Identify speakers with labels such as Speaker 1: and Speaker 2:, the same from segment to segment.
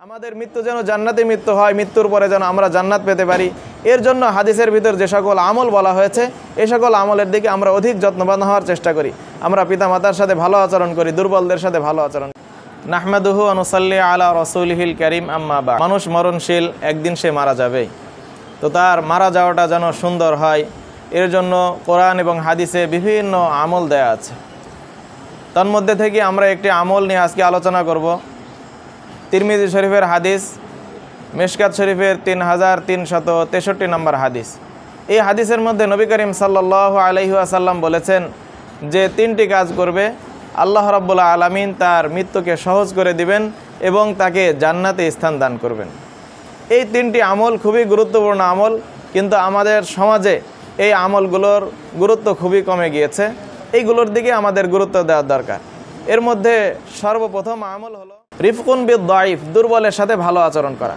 Speaker 1: আমাদের মৃত্যু যেন জান্নাতি মৃত্যু হয়, মৃত্যুর পরে যেন আমরা জান্নাত পেতে পারি। এর জন্য হাদিসের ভিতর যে সকল আমল বলা হয়েছে এই সকল আমলের দিকে আমরা অধিক যত্নবান হওয়ার চেষ্টা করি। আমরা পিতামাতার সাথে ভালো আচরণ করি, দুর্বলদের সাথে ভালো আচরণ করি। নাহমাদুহু ওয়া নুসাল্লি আলা রাসূলিহিল কারীম, আম্মা বা'দ। মানুষ মরণশীল, একদিন সে মারা যাবেই। তো তার মারা যাওয়াটা যেন সুন্দর হয় এর জন্য কোরআন এবং হাদিসে বিভিন্ন আমল দেয়া আছে। তার মধ্যে থেকে আমরা একটি আমল নিয়ে আজকে আলোচনা করব। তিরমিজি শরীফের হাদিস, মিশকাত শরীফের 3363 নম্বর হাদিস। এই হাদিসের মধ্যে নবী করিম সাল্লাল্লাহু আলাইহি ওয়াসাল্লাম বলেছেন যে তিনটি কাজ করবে আল্লাহ রাব্বুল আলামিন তার মৃত্যুকে সহজ করে দিবেন এবং তাকে জান্নাতে স্থান দান করবেন। এই তিনটি আমল খুবই গুরুত্বপূর্ণ আমল, কিন্তু আমাদের সমাজে এই আমলগুলোর গুরুত্ব খুবই কমে গিয়েছে। এইগুলোর দিকে আমাদের গুরুত্ব দেওয়ার দরকার। এর মধ্যে সর্বপ্রথম আমল হলো রিফকুন বিদ-দাঈফ, দুর্বলের সাথে ভালো আচরণ করা।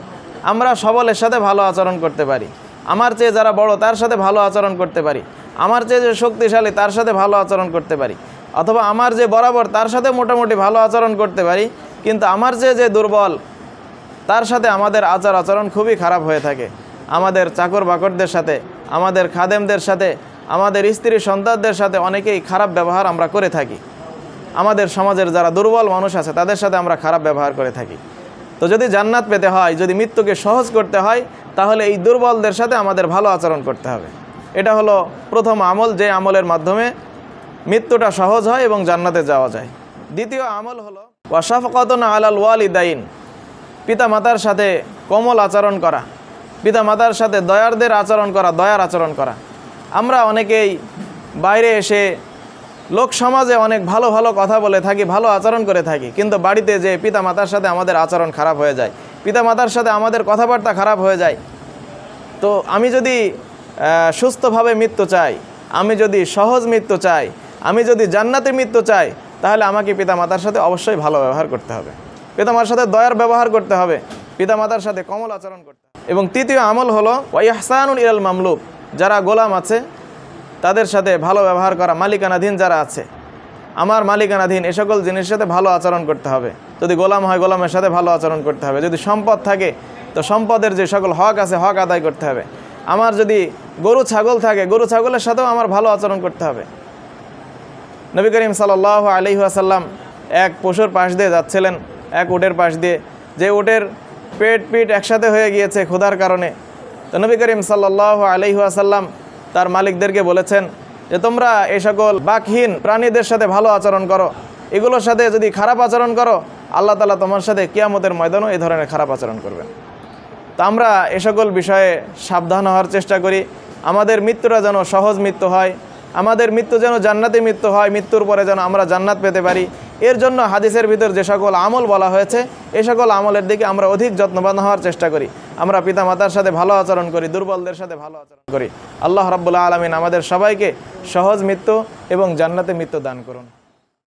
Speaker 1: আমরা সবলের সাথে ভালো আচরণ করতে পারি, আমার চেয়ে যারা বড় তার সাথে ভালো আচরণ করতে পারি, আমার চেয়ে যে শক্তিশালী তার সাথে ভালো আচরণ করতে পারি, অথবা আমার যে বরাবর তার সাথে মোটামুটি ভালো আচরণ করতে পারি, কিন্তু আমার চেয়ে যে দুর্বল তার সাথে আমাদের আচরণ খুবই খারাপ হয়ে থাকে। আমাদের চাকর বাকরদের সাথে, আমাদের খাদেমদের সাথে, আমাদের স্ত্রী সন্তানদের সাথে অনেকেই খারাপ ব্যবহার আমরা করে থাকি। আমাদের সমাজের যারা দুর্বল মানুষ আছে তাদের সাথে আমরা খারাপ ব্যবহার করে থাকি। তো যদি জান্নাত পেতে হয়, যদি মৃত্যুকে সহজ করতে হয়, তাহলে এই দুর্বলদের সাথে আমাদের ভালো আচরণ করতে হবে। এটা হলো প্রথম আমল, যে আমলের মাধ্যমে মৃত্যুটা সহজ হয় এবং জান্নাতে যাওয়া যায়। দ্বিতীয় আমল হলো ওয়া শাফকাতুন আলাল ওয়ালিদাইন, পিতামাতার সাথে কোমল আচরণ করা, পিতামাতার সাথে দয়ার আচরণ করা। আমরা অনেকেই বাইরে এসে লোক সমাজে অনেক ভালো ভালো কথা বলে থাকি, ভালো আচরণ করে থাকি, কিন্তু বাড়িতে যে পিতামাতার সাথে আমাদের আচরণ খারাপ হয়ে যায়, পিতামাতার সাথে আমাদের কথাবার্তা খারাপ হয়ে যায়। তো আমি যদি সুস্থভাবে মৃত্যু চাই, আমি যদি সহজ মৃত্যু চাই, আমি যদি জান্নাতে মৃত্যু চাই, তাহলে আমাকে পিতামাতার সাথে অবশ্যই ভালো ব্যবহার করতে হবে, পিতামাতার সাথে দয়ার ব্যবহার করতে হবে, পিতামাতার সাথে কোমল আচরণ করতে হবে। এবং তৃতীয় আমল হলো ওয়া ইহসানুন ইলাল মামলুক, যারা গোলাম আছে তাদের সাথে ভালো ব্যবহার করা। মালিকানাধীন যারা আছে, আমার মালিকানাধীন, এ সকল জিনিসের সাথে ভালো আচরণ করতে হবে। যদি গোলাম হয় গোলামের সাথে ভালো আচরণ করতে হবে। যদি সম্পদ থাকে তো সম্পদের যে সকল হক আছে হক আদায় করতে হবে। আমার যদি গরু ছাগল থাকে, গরু ছাগলের সাথেও আমার ভালো আচরণ করতে হবে। নবী করিম সাল্লাল্লাহু আলাইহি ওয়াসাল্লাম এক পশুর পাশ দিয়ে যাচ্ছিলেন, এক উটের পাশ দিয়ে, যে উটের পিঠ একসাথে হয়ে গিয়েছে ক্ষুধার কারণে। তো নবী করিম সাল্লাল্লাহু আলাইহি ওয়াসাল্লাম তার মালিকদেরকে বলেছেন যে তোমরা এই সকল বাকহীন প্রাণীদের সাথে ভালো আচরণ করো, এগুলোর সাথে যদি খারাপ আচরণ করো আল্লাহ তাআলা তোমার সাথে কিয়ামতের ময়দানেও এই ধরনের খারাপ আচরণ করবেন। তো আমরা এ সকল বিষয়ে সাবধান হওয়ার চেষ্টা করি। আমাদের মৃত্যুটা যেন সহজ মৃত্যু হয়, আমাদের মৃত্যু যেন জান্নাতি মৃত্যু হয়, মৃত্যুর পরে যেন আমরা জান্নাত পেতে পারি। এর জন্য হাদিসের ভিতর যে সকল আমল বলা হয়েছে এই সকল আমলের দিকে আমরা অধিক যত্নবান হওয়ার চেষ্টা করি। আমরা পিতামাতার সাথে ভালো আচরণ করি, দুর্বলদের সাথে ভালো আচরণ করি। আল্লাহ রাব্বুল আলামিন আমাদের সবাইকে সহজ মৃত্যু এবং জান্নাতে মৃত্যু দান করুন।